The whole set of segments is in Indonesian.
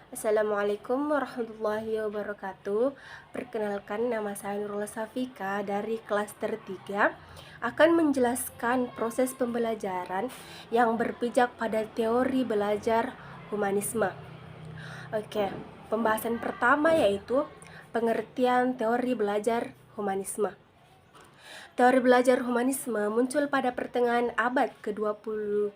Assalamualaikum warahmatullahi wabarakatuh. Perkenalkan, nama saya Nurul Safika dari klaster 3 akan menjelaskan proses pembelajaran yang berpijak pada teori belajar humanisme. Oke, pembahasan pertama yaitu pengertian teori belajar humanisme. Teori belajar humanisme muncul pada pertengahan abad ke-20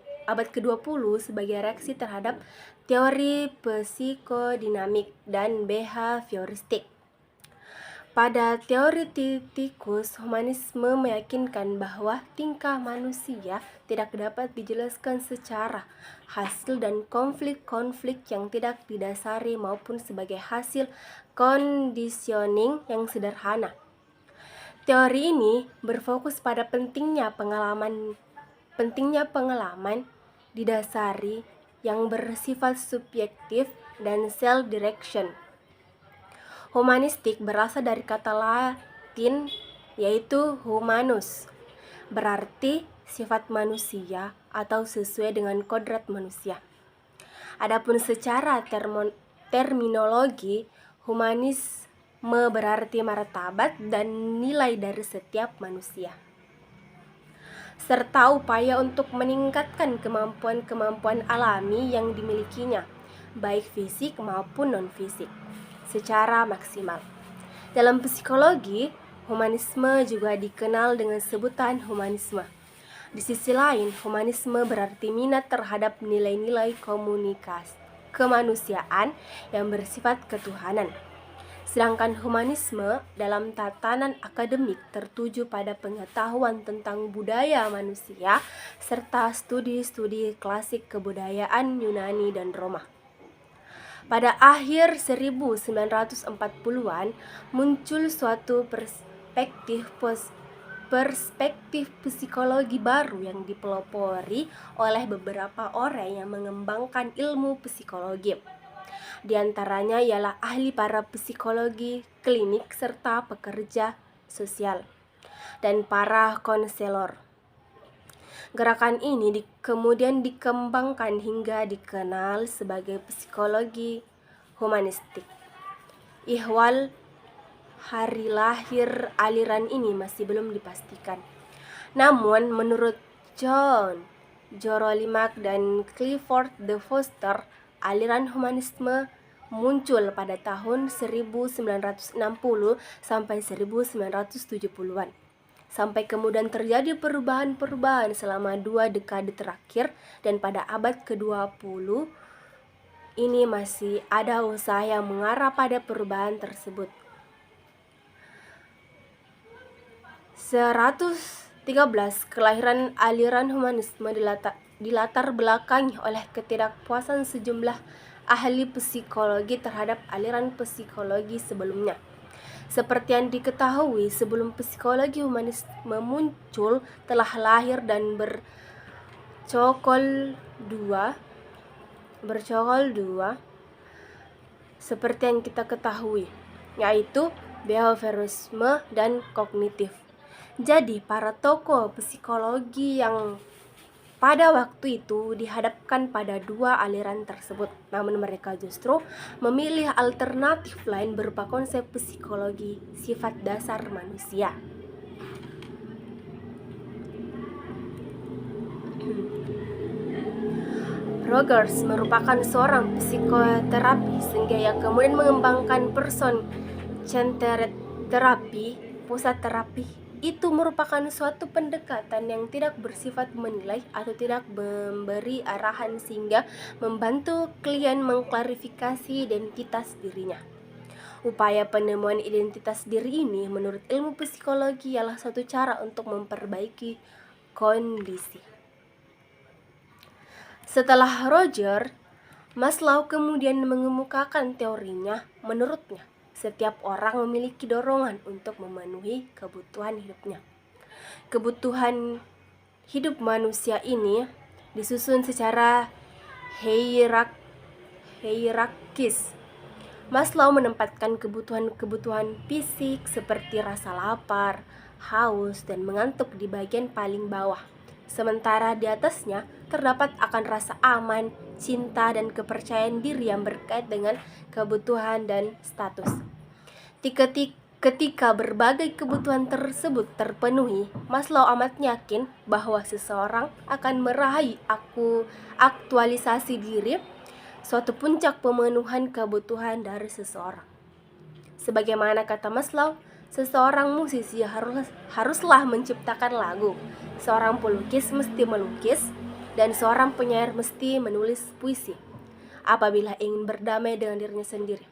sebagai reaksi terhadap teori psikodinamik dan behavioristik. Pada teoritikus, humanisme meyakinkan bahwa tingkah manusia tidak dapat dijelaskan secara hasil dan konflik-konflik yang tidak didasari maupun sebagai hasil conditioning yang sederhana. Teori ini berfokus pada pentingnya pengalaman didasari yang bersifat subjektif dan self-direction. Humanistik berasal dari kata Latin yaitu humanus, berarti sifat manusia atau sesuai dengan kodrat manusia. Adapun secara terminologi, humanisme berarti martabat dan nilai dari setiap manusia, serta upaya untuk meningkatkan kemampuan-kemampuan alami yang dimilikinya, baik fisik maupun non-fisik, secara maksimal. Dalam psikologi, humanisme juga dikenal dengan sebutan humanisme. Di sisi lain, humanisme berarti minat terhadap nilai-nilai kemanusiaan yang bersifat ketuhanan. Sedangkan humanisme dalam tatanan akademik tertuju pada pengetahuan tentang budaya manusia serta studi-studi klasik kebudayaan Yunani dan Roma. Pada akhir 1940-an muncul suatu perspektif psikologi baru yang dipelopori oleh beberapa orang yang mengembangkan ilmu psikologi. Di antaranya ialah ahli para psikologi klinik serta pekerja sosial dan para konselor. Gerakan ini kemudian dikembangkan hingga dikenal sebagai psikologi humanistik. Ihwal hari lahir aliran ini masih belum dipastikan. Namun menurut John Jerolimak dan Clifford de Foster, aliran humanisme muncul pada tahun 1960 sampai 1970-an. Sampai kemudian terjadi perubahan-perubahan selama 2 dekade terakhir, dan pada abad ke-20 ini masih ada usaha yang mengarah pada perubahan tersebut. 113 kelahiran aliran humanisme dilatar belakangi oleh ketidakpuasan sejumlah ahli psikologi terhadap aliran psikologi sebelumnya. Seperti yang diketahui, sebelum psikologi humanisme muncul telah lahir dan bercokol dua seperti yang kita ketahui, yaitu behaviorisme dan kognitif. Jadi para tokoh psikologi yang pada waktu itu dihadapkan pada 2 aliran tersebut, namun mereka justru memilih alternatif lain berupa konsep psikologi sifat dasar manusia. Rogers merupakan seorang psikoterapi sehingga ia kemudian mengembangkan person-centered therapy. Pusat terapi itu merupakan suatu pendekatan yang tidak bersifat menilai atau tidak memberi arahan sehingga membantu klien mengklarifikasi identitas dirinya. Upaya penemuan identitas diri ini menurut ilmu psikologi ialah suatu cara untuk memperbaiki kondisi. Setelah Roger, Maslow kemudian mengemukakan teorinya. Menurutnya, setiap orang memiliki dorongan untuk memenuhi kebutuhan hidupnya. Kebutuhan hidup manusia ini disusun secara hierarkis. Maslow menempatkan kebutuhan fisik seperti rasa lapar, haus, dan mengantuk di bagian paling bawah. Sementara di atasnya terdapat akan rasa aman, cinta, dan kepercayaan diri yang berkait dengan kebutuhan dan status. Ketika berbagai kebutuhan tersebut terpenuhi, Maslow amat yakin bahwa seseorang akan meraih aktualisasi diri, suatu puncak pemenuhan kebutuhan dari seseorang. Sebagaimana kata Maslow, seseorang musisi haruslah menciptakan lagu, seorang pelukis mesti melukis, dan seorang penyair mesti menulis puisi apabila ingin berdamai dengan dirinya sendiri.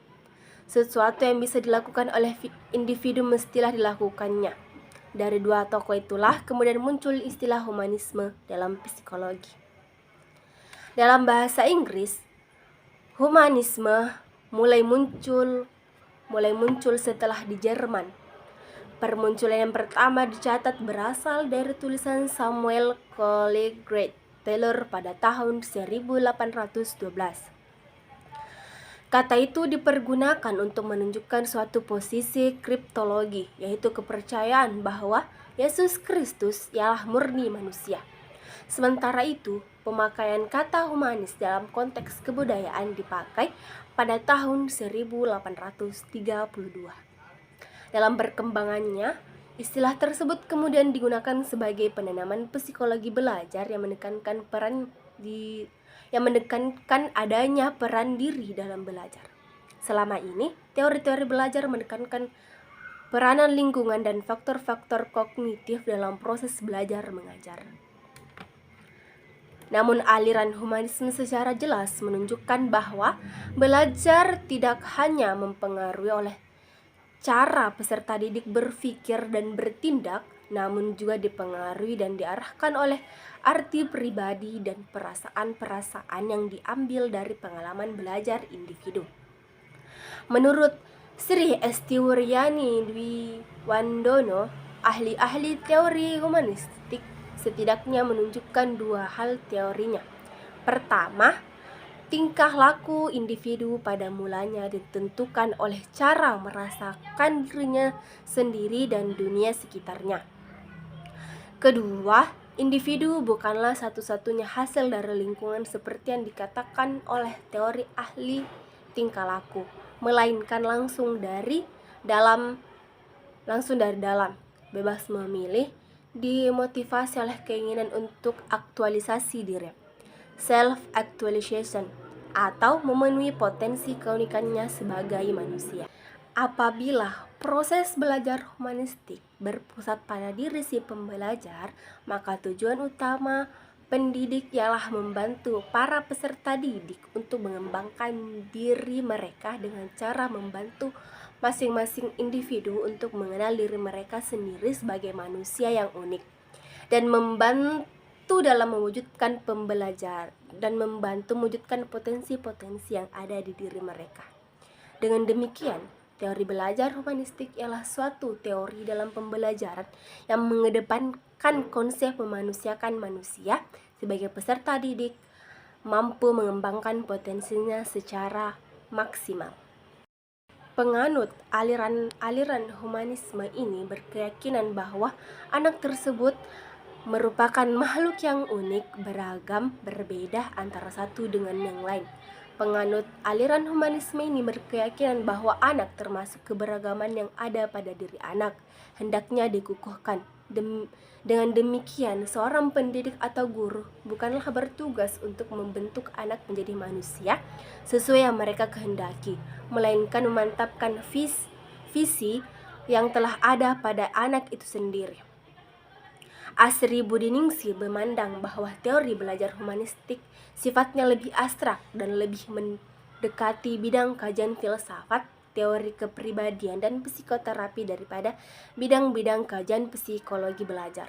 Sesuatu yang bisa dilakukan oleh individu mestilah dilakukannya. Dari dua tokoh itulah kemudian muncul istilah humanisme dalam psikologi. Dalam bahasa Inggris, humanisme mulai muncul setelah di Jerman. Permunculan yang pertama dicatat berasal dari tulisan Samuel Coleridge Taylor pada tahun 1812. Kata itu dipergunakan untuk menunjukkan suatu posisi kriptologi, yaitu kepercayaan bahwa Yesus Kristus ialah murni manusia. Sementara itu, pemakaian kata humanis dalam konteks kebudayaan dipakai pada tahun 1832. Dalam perkembangannya, istilah tersebut kemudian digunakan sebagai penanaman psikologi belajar yang menekankan adanya peran diri dalam belajar. Selama ini, teori-teori belajar menekankan peranan lingkungan dan faktor-faktor kognitif dalam proses belajar mengajar. Namun aliran humanisme secara jelas menunjukkan bahwa belajar tidak hanya mempengaruhi oleh cara peserta didik berpikir dan bertindak, namun juga dipengaruhi dan diarahkan oleh arti pribadi dan perasaan-perasaan yang diambil dari pengalaman belajar individu. Menurut Sri Estiwuryani Dwi Wandono, ahli teori humanistik setidaknya menunjukkan dua hal teorinya. Pertama, tingkah laku individu pada mulanya ditentukan oleh cara merasakan dirinya sendiri dan dunia sekitarnya. Kedua, individu bukanlah satu-satunya hasil dari lingkungan seperti yang dikatakan oleh teori ahli tingkah laku, melainkan langsung dari dalam, bebas memilih, dimotivasi oleh keinginan untuk aktualisasi diri, self-actualization, atau memenuhi potensi keunikannya sebagai manusia. Apabila proses belajar humanistik berpusat pada diri si pembelajar, maka tujuan utama pendidik ialah membantu para peserta didik untuk mengembangkan diri mereka dengan cara membantu masing-masing individu untuk mengenal diri mereka sendiri sebagai manusia yang unik, dan membantu dalam mewujudkan pembelajar dan membantu mewujudkan potensi-potensi yang ada di diri mereka. Dengan demikian, teori belajar humanistik ialah suatu teori dalam pembelajaran yang mengedepankan konsep memanusiakan manusia sebagai peserta didik mampu mengembangkan potensinya secara maksimal. Penganut aliran humanisme ini berkeyakinan bahwa anak tersebut merupakan makhluk yang unik, beragam, berbeda antara satu dengan yang lain. Penganut aliran humanisme ini berkeyakinan bahwa anak termasuk keberagaman yang ada pada diri anak, hendaknya dikukuhkan. Dengan demikian, seorang pendidik atau guru bukanlah bertugas untuk membentuk anak menjadi manusia sesuai yang mereka kehendaki, melainkan memantapkan visi yang telah ada pada anak itu sendiri. Asri Budiningsih memandang bahwa teori belajar humanistik sifatnya lebih abstrak dan lebih mendekati bidang kajian filsafat, teori kepribadian, dan psikoterapi daripada bidang-bidang kajian psikologi belajar.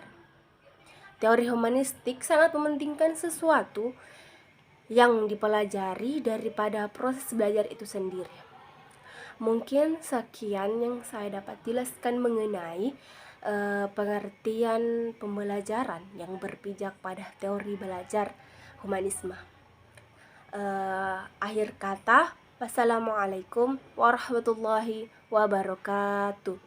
Teori humanistik sangat mementingkan sesuatu yang dipelajari daripada proses belajar itu sendiri. Mungkin sekian yang saya dapat jelaskan mengenai pengertian pembelajaran yang berpijak pada teori belajar humanisme. Akhir kata, wassalamualaikum warahmatullahi wabarakatuh.